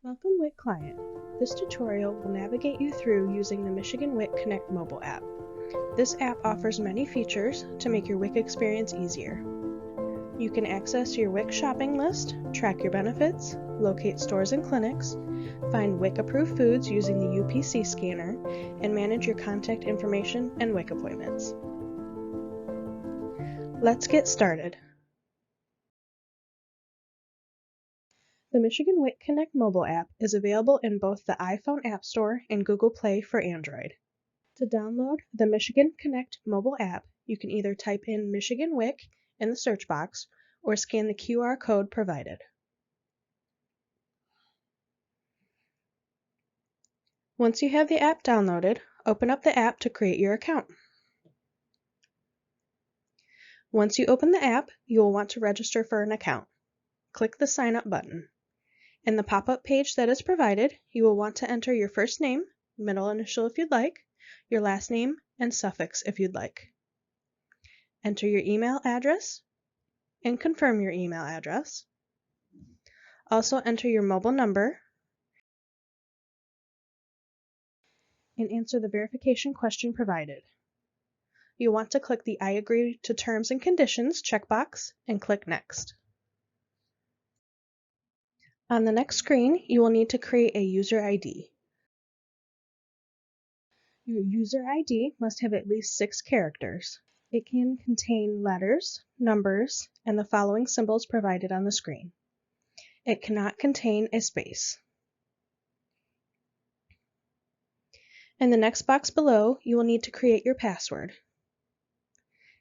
Welcome WIC client. This tutorial will navigate you through using the Michigan WIC Connect mobile app. This app offers many features to make your WIC experience easier. You can access your WIC shopping list, track your benefits, locate stores and clinics, find WIC approved foods using the UPC scanner, and manage your contact information and WIC appointments. Let's get started. The Michigan WIC Connect mobile app is available in both the iPhone App Store and Google Play for Android. To download the Michigan Connect mobile app, you can either type in Michigan WIC in the search box or scan the QR code provided. Once you have the app downloaded, open up the app to create your account. Once you open the app, you will want to register for an account. Click the Sign Up button. In the pop-up page that is provided, you will want to enter your first name, middle initial if you'd like, your last name, and suffix if you'd like. Enter your email address and confirm your email address. Also enter your mobile number and answer the verification question provided. You'll want to click the I agree to terms and conditions checkbox and click Next. On the next screen, you will need to create a user ID. Your user ID must have at least 6 characters. It can contain letters, numbers, and the following symbols provided on the screen. It cannot contain a space. In the next box below, you will need to create your password.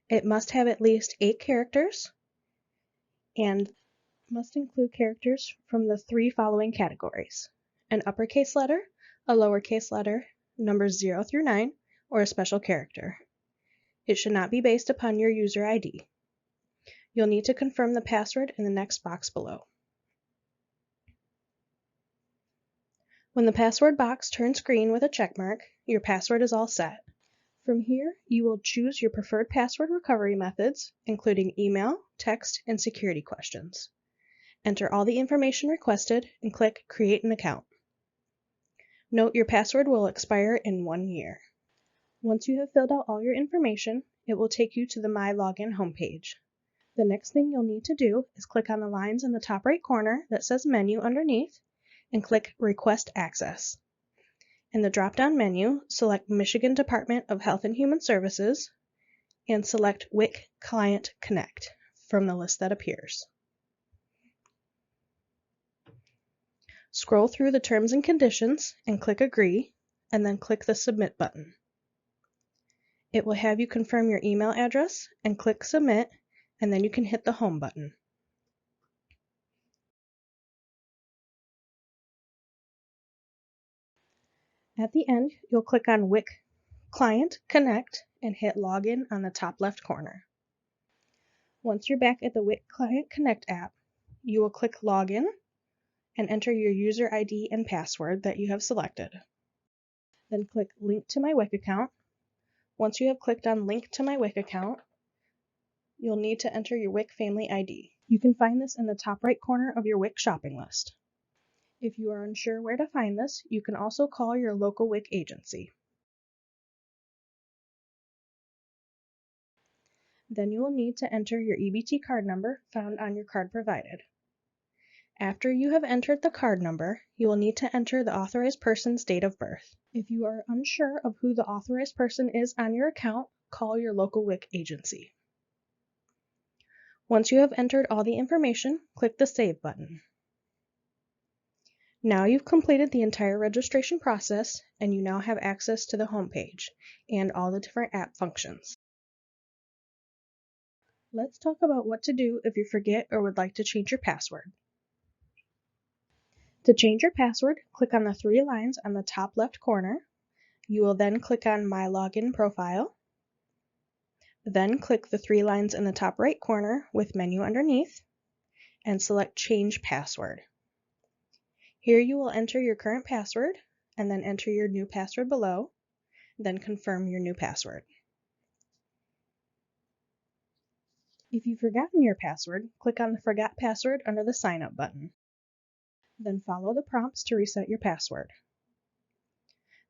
It must have at least 8 characters and must include characters from the 3 following categories: an uppercase letter, a lowercase letter, numbers 0 through 9, or a special character. It should not be based upon your user ID. You'll need to confirm the password in the next box below. When the password box turns green with a check mark, your password is all set. From here, you will choose your preferred password recovery methods, including email, text, and security questions. Enter all the information requested and click Create an Account. Note your password will expire in 1 year. Once you have filled out all your information, it will take you to the My Login homepage. The next thing you'll need to do is click on the lines in the top right corner that says Menu underneath and click Request Access. In the drop-down menu, select Michigan Department of Health and Human Services and select WIC Client Connect from the list that appears. Scroll through the terms and conditions and click Agree, and then click the Submit button. It will have you confirm your email address and click Submit, and then you can hit the Home button. At the end, you'll click on WIC Client Connect and hit Login on the top left corner. Once you're back at the WIC Client Connect app, you will click Login and enter your user ID and password that you have selected. Then click Link to my WIC account. Once you have clicked on Link to my WIC account, you'll need to enter your WIC family ID. You can find this in the top right corner of your WIC shopping list. If you are unsure where to find this, you can also call your local WIC agency. Then you will need to enter your EBT card number found on your card provided. After you have entered the card number, you will need to enter the authorized person's date of birth. If you are unsure of who the authorized person is on your account, call your local WIC agency. Once you have entered all the information, click the Save button. Now you've completed the entire registration process, and you now have access to the home page and all the different app functions. Let's talk about what to do if you forget or would like to change your password. To change your password, click on the 3 lines on the top left corner. You will then click on My Login Profile. Then click the 3 lines in the top right corner with Menu underneath and select Change Password. Here you will enter your current password and then enter your new password below, then confirm your new password. If you've forgotten your password, click on the Forgot Password under the Sign Up button. Then follow the prompts to reset your password.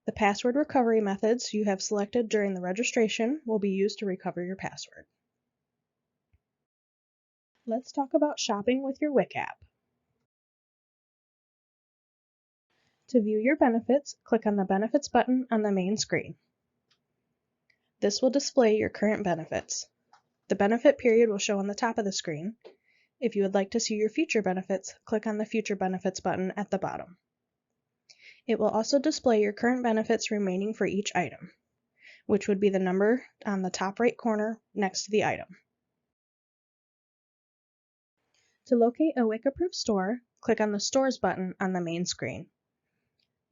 The password recovery methods you have selected during the registration will be used to recover your password. Let's talk about shopping with your WIC app. To view your benefits, click on the Benefits button on the main screen. This will display your current benefits. The benefit period will show on the top of the screen. If you would like to see your future benefits, click on the Future Benefits button at the bottom. It will also display your current benefits remaining for each item, which would be the number on the top right corner next to the item. To locate a WIC-approved store, click on the Stores button on the main screen.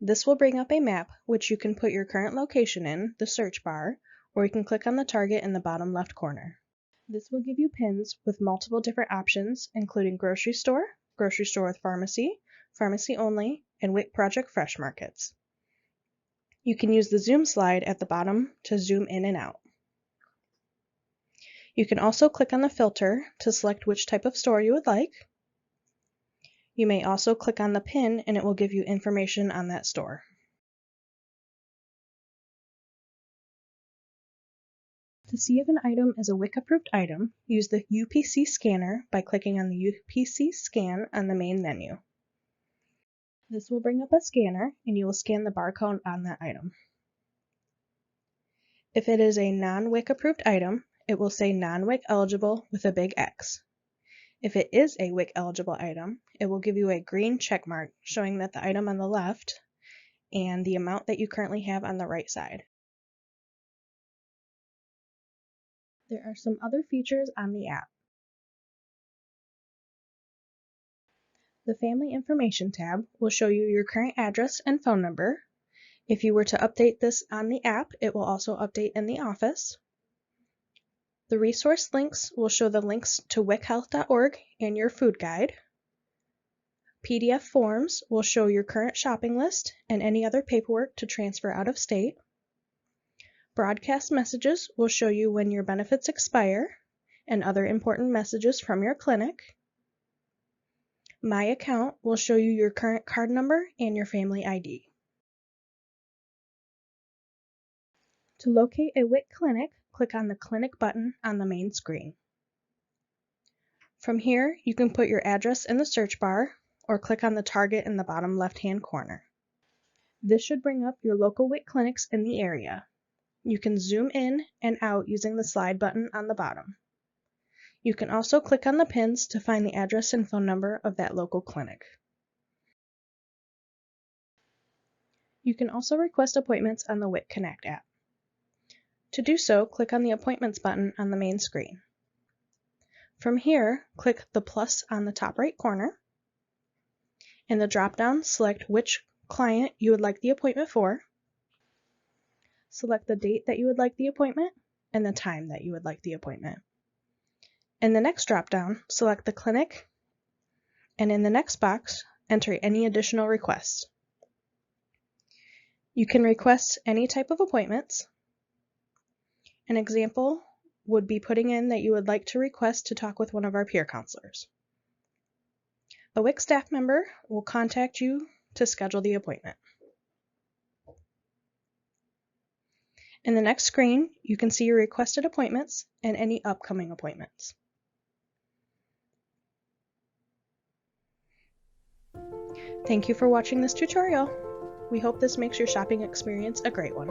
This will bring up a map which you can put your current location in the search bar, or you can click on the target in the bottom left corner. This will give you pins with multiple different options, including grocery store with pharmacy, pharmacy only, and WIC Project Fresh Markets. You can use the zoom slide at the bottom to zoom in and out. You can also click on the filter to select which type of store you would like. You may also click on the pin and it will give you information on that store. To see if an item is a WIC-approved item, use the UPC scanner by clicking on the UPC scan on the main menu. This will bring up a scanner and you will scan the barcode on that item. If it is a non-WIC approved item, it will say non-WIC eligible with a big X. If it is a WIC eligible item, it will give you a green check mark showing that the item on the left and the amount that you currently have on the right side. There are some other features on the app. The Family Information tab will show you your current address and phone number. If you were to update this on the app, it will also update in the office. The resource links will show the links to wichealth.org and your food guide. PDF forms will show your current shopping list and any other paperwork to transfer out of state. Broadcast messages will show you when your benefits expire and other important messages from your clinic. My Account will show you your current card number and your family ID. To locate a WIC clinic, click on the Clinic button on the main screen. From here, you can put your address in the search bar or click on the target in the bottom left-hand corner. This should bring up your local WIC clinics in the area. You can zoom in and out using the slide button on the bottom. You can also click on the pins to find the address and phone number of that local clinic. You can also request appointments on the WIC Connect app. To do so, click on the Appointments button on the main screen. From here, click the plus on the top right corner. In the drop-down, select which client you would like the appointment for. Select the date that you would like the appointment and the time that you would like the appointment. In the next drop-down, select the clinic, and in the next box, enter any additional requests. You can request any type of appointments. An example would be putting in that you would like to request to talk with one of our peer counselors. A WIC staff member will contact you to schedule the appointment. In the next screen, you can see your requested appointments and any upcoming appointments. Thank you for watching this tutorial. We hope this makes your shopping experience a great one.